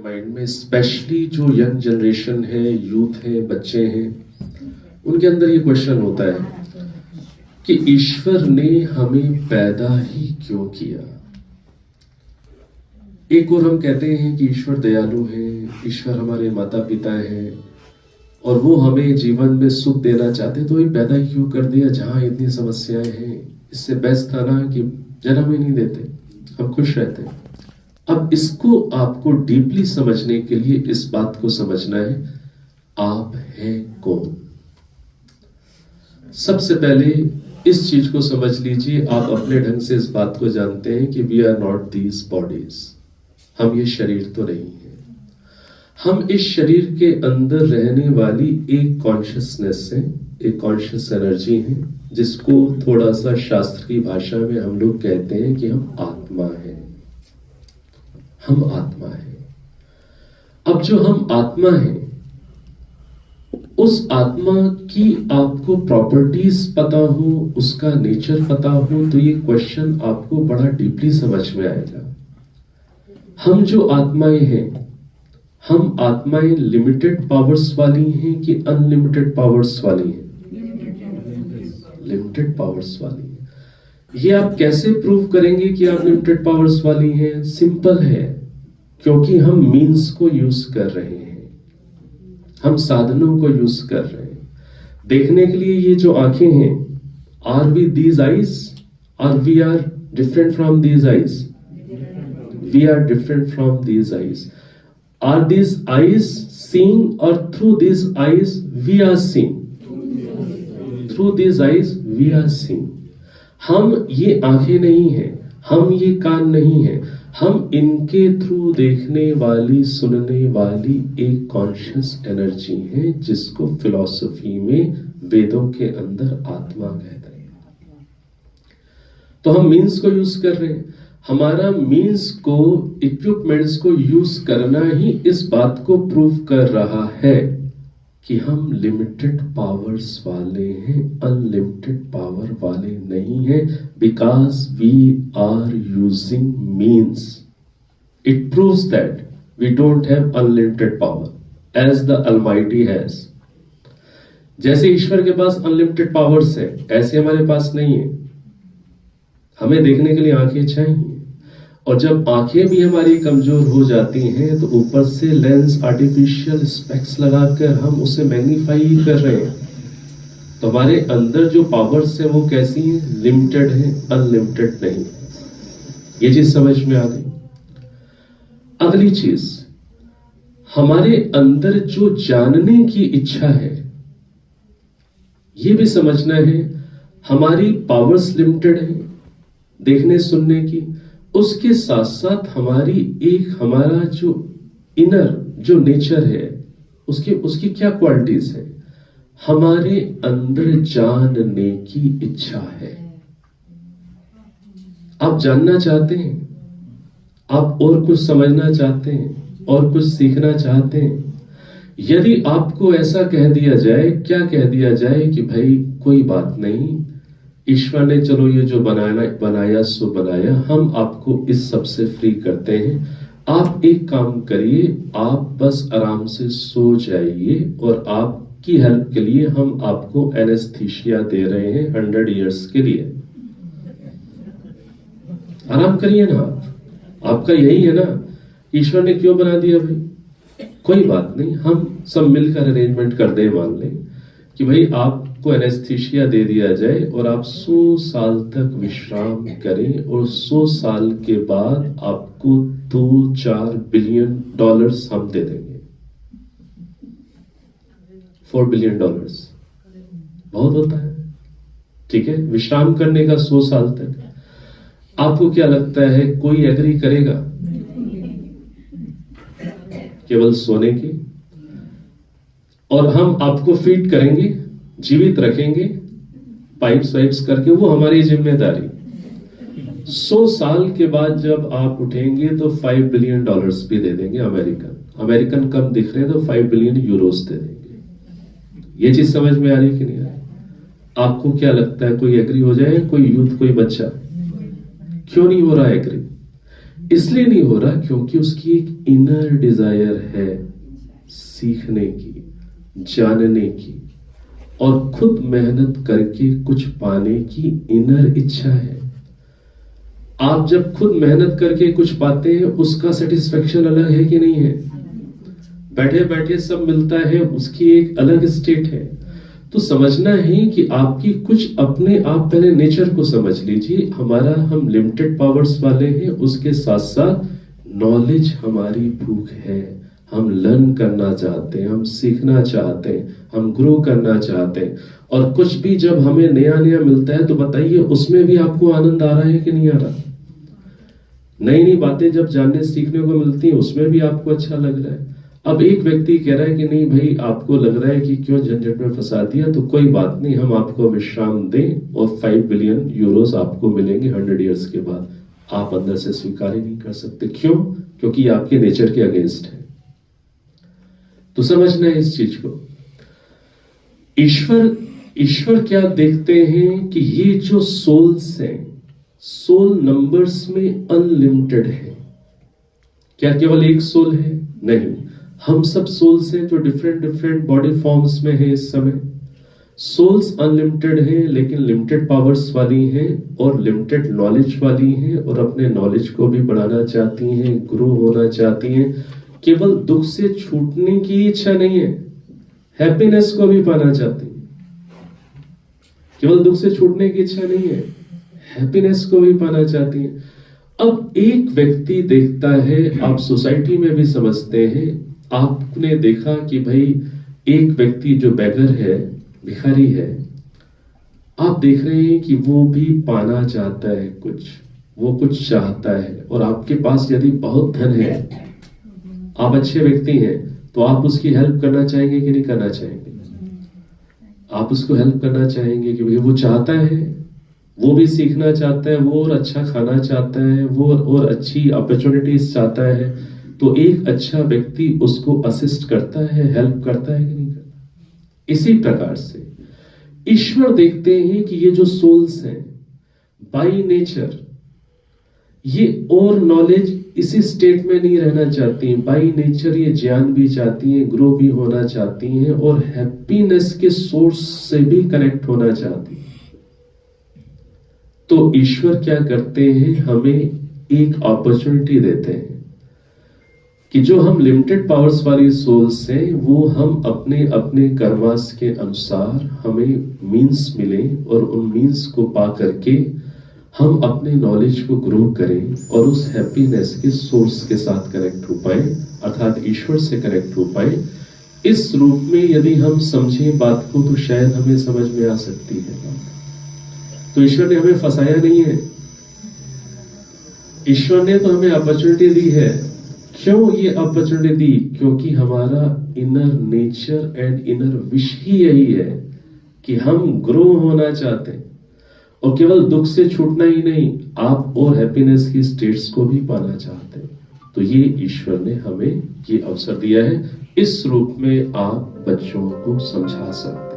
Mind में, specially जो young generation है, यूथ है, बच्चे हैं, उनके अंदर ये क्वेश्चन होता है कि ईश्वर ने हमें पैदा ही क्यों किया। एक और हम कहते हैं कि ईश्वर दयालु है, ईश्वर हमारे माता पिता हैं और वो हमें जीवन में सुख देना चाहते, तो ये पैदा ही क्यों कर दिया जहां इतनी समस्याएं हैं। इससे बेस्ट था ना कि जन्म ही नहीं देते, हम खुश रहते। अब इसको आपको डीपली समझने के लिए इस बात को समझना है, आप हैं कौन। सबसे पहले इस चीज को समझ लीजिए, आप अपने ढंग से इस बात को जानते हैं कि we are not these bodies. हम ये शरीर तो नहीं है। हम इस शरीर के अंदर रहने वाली एक कॉन्शियसनेस है, एक कॉन्शियस एनर्जी है, जिसको थोड़ा सा शास्त्र की भाषा में हम लोग कहते हैं कि हम आत्मा है। हम आत्मा है। अब जो हम आत्मा है, उस आत्मा की आपको प्रॉपर्टीज पता हो, उसका नेचर पता हो, तो ये क्वेश्चन आपको बड़ा डीपली समझ में आएगा। हम जो आत्माएं हैं, हम आत्माएं लिमिटेड पावर्स वाली हैं कि अनलिमिटेड पावर्स वाली हैं? लिमिटेड पावर्स वाली है। ये आप कैसे प्रूव करेंगे कि आप लिमिटेड पावर्स वाली हैं? सिंपल है, क्योंकि हम मीन्स को यूज कर रहे हैं, हम साधनों को यूज कर रहे हैं। देखने के लिए ये जो आंखें हैं, are we these eyes, are we are different from these eyes? We are different from these eyes. Are these eyes seeing और through these eyes we are seeing? Through these eyes we are seeing. हम ये आंखें नहीं हैं, हम ये कान नहीं हैं, हम इनके थ्रू देखने वाली, सुनने वाली एक कॉन्शियस एनर्जी है, जिसको फिलॉसफी में, वेदों के अंदर आत्मा कहते हैं। तो हम मीन्स को यूज कर रहे हैं। हमारा मीन्स को, इक्विपमेंट्स को यूज करना ही इस बात को प्रूव कर रहा है कि हम लिमिटेड पावर्स वाले हैं, अनलिमिटेड पावर वाले नहीं हैं, because we are using means. It proves that we don't have unlimited power as the almighty has. जैसे ईश्वर के पास अनलिमिटेड पावर्स है, ऐसे हमारे पास नहीं है। हमें देखने के लिए आंखें चाहिए, और जब आंखें भी हमारी कमजोर हो जाती हैं, तो ऊपर से लेंस, आर्टिफिशियल स्पेक्स लगाकर हम उसे मैग्नीफाई ही कर रहे हैं। तो हमारे अंदर जो पावर्स है वो कैसी हैं? लिमिटेड है, अनलिमिटेड नहीं। ये चीज समझ में आ गई। अगली चीज, हमारे अंदर जो जानने की इच्छा है, ये भी समझना है। हमारी पावर्स लिमिटेड है देखने सुनने की, उसके साथ साथ हमारा जो इनर जो नेचर है, उसकी क्या क्वालिटीज है? हमारे अंदर जानने की इच्छा है। आप जानना चाहते हैं, आप और कुछ समझना चाहते हैं, और कुछ सीखना चाहते हैं। यदि आपको ऐसा कह दिया जाए, क्या कह दिया जाए कि भाई कोई बात नहीं, ईश्वर ने चलो ये जो बनाया सो बनाया, हम आपको इस सब से फ्री करते हैं। आप एक काम करिए, आप बस आराम से सो जाइए, और आपकी हेल्प के लिए हम आपको एनेस्थीसिया दे रहे हैं 100 ईयर्स के लिए। आराम करिए ना आपका यही है ना, ईश्वर ने क्यों बना दिया भाई? कोई बात नहीं, हम सब मिलकर अरेंजमेंट कर दे, मान लें कि भाई आपको एनेस्थीसिया दे दिया जाए और आप 100 साल तक विश्राम करें, और 100 साल के बाद आपको $2-4 बिलियन हम दे देंगे। $4 बिलियन बहुत होता है, ठीक है, विश्राम करने का 100 साल तक। आपको क्या लगता है कोई एग्री करेगा केवल सोने की? और हम आपको फीड करेंगे, जीवित रखेंगे, पाइप्स वाइप्स करके, वो हमारी जिम्मेदारी। 100 साल के बाद जब आप उठेंगे तो $5 बिलियन भी दे देंगे। अमेरिकन कम दिख रहे हैं तो 5 बिलियन यूरोस दे देंगे। ये चीज समझ में आ रही कि नहीं आ रही? आपको क्या लगता है कोई एग्री हो जाए? कोई यूथ, कोई बच्चा? क्यों नहीं हो रहा एग्री? इसलिए नहीं हो रहा क्योंकि उसकी एक इनर डिजायर है सीखने की, जानने की, और खुद मेहनत करके कुछ पाने की इनर इच्छा है। आप जब खुद मेहनत करके कुछ पाते हैं उसका सेटिस्फेक्शन अलग है कि नहीं है? बैठे बैठे सब मिलता है, उसकी एक अलग स्टेट है। तो समझना है कि आपकी कुछ अपने आप पहले नेचर को समझ लीजिए। हम लिमिटेड पावर्स वाले हैं, उसके साथ साथ नॉलेज हमारी भूख है। हम लर्न करना चाहते हैं, हम सीखना चाहते हैं, हम ग्रो करना चाहते हैं। और कुछ भी जब हमें नया नया मिलता है तो बताइए उसमें भी आपको आनंद आ रहा है कि नहीं आ रहा? नई नई बातें जब जानने सीखने को मिलती हैं उसमें भी आपको अच्छा लग रहा है। अब एक व्यक्ति कह रहा है कि नहीं भाई, आपको लग रहा है कि क्यों झंझट में फंसा दिया, तो कोई बात नहीं, हम आपको विश्राम दें और 5 बिलियन यूरोस आपको मिलेंगे 100 ईयर्स के बाद। आप अंदर से स्वीकार ही नहीं कर सकते। क्यों? क्योंकि आपके नेचर के अगेंस्ट है। तो समझना है इस चीज को। ईश्वर क्या देखते हैं कि ये जो सोल्स हैं, सोल नंबर्स में अनलिमिटेड है। क्या केवल एक सोल है? नहीं, हम सब सोल्स हैं जो डिफरेंट डिफरेंट बॉडी फॉर्म्स में है। इस समय सोल्स अनलिमिटेड हैं, लेकिन लिमिटेड पावर्स वाली हैं और लिमिटेड नॉलेज वाली हैं, और अपने नॉलेज को भी बढ़ाना चाहती हैं, ग्रो होना चाहती हैं। केवल दुख से छूटने की इच्छा नहीं है, हैप्पीनेस को भी पाना चाहती हैं। केवल दुख से छूटने की इच्छा नहीं है, हैप्पीनेस को भी पाना चाहती हैं। अब एक व्यक्ति देखता है, आप सोसाइटी में भी समझते हैं, आपने देखा कि भाई एक व्यक्ति जो बेगर है, भिखारी है, आप देख रहे हैं कि वो भी पाना चाहता है कुछ, वो कुछ चाहता है। और आपके पास यदि बहुत धन है, आप अच्छे व्यक्ति हैं, तो आप उसकी हेल्प करना चाहेंगे कि नहीं करना चाहेंगे? आप उसको हेल्प करना चाहेंगे कि भाई वो चाहता है, वो भी सीखना चाहता है, वो और अच्छा खाना चाहता है, वो और अच्छी अपॉर्चुनिटीज चाहता है। तो एक अच्छा व्यक्ति उसको असिस्ट करता है, हेल्प करता है कि नहीं करता? इसी प्रकार से ईश्वर देखते हैं कि ये जो सोल्स हैं बाय नेचर, ये और नॉलेज इसी स्टेट में नहीं रहना चाहती। बाय नेचर ये ज्ञान भी चाहती हैं, ग्रो भी होना चाहती हैं, और हैप्पीनेस के सोर्स से भी कनेक्ट होना चाहती हैं। तो ईश्वर क्या करते हैं, हमें एक अपॉर्चुनिटी देते हैं कि जो हम लिमिटेड पावर्स वाली सोल्स हैं, वो हम अपने अपने कर्मास के अनुसार हमें मीन्स मिले, और उन मीन्स को पा करके हम अपने नॉलेज को ग्रो करें और उस हैप्पीनेस के सोर्स के साथ कनेक्ट हो पाए, अर्थात ईश्वर से कनेक्ट हो पाए। इस रूप में यदि हम समझें बात को तो शायद हमें समझ में आ सकती है। तो ईश्वर ने हमें फंसाया नहीं है, ईश्वर ने तो हमें अपॉर्चुनिटी दी है। क्यों ये अपॉर्चुनिटी दी? क्योंकि हमारा inner nature and inner wish ही यही है कि हम ग्रो होना चाहते हैं, और केवल दुख से छूटना ही नहीं, आप और हैप्पीनेस की स्टेट्स को भी पाना चाहते हैं। तो ये ईश्वर ने हमें ये अवसर दिया है। इस रूप में आप बच्चों को समझा सकते हैं।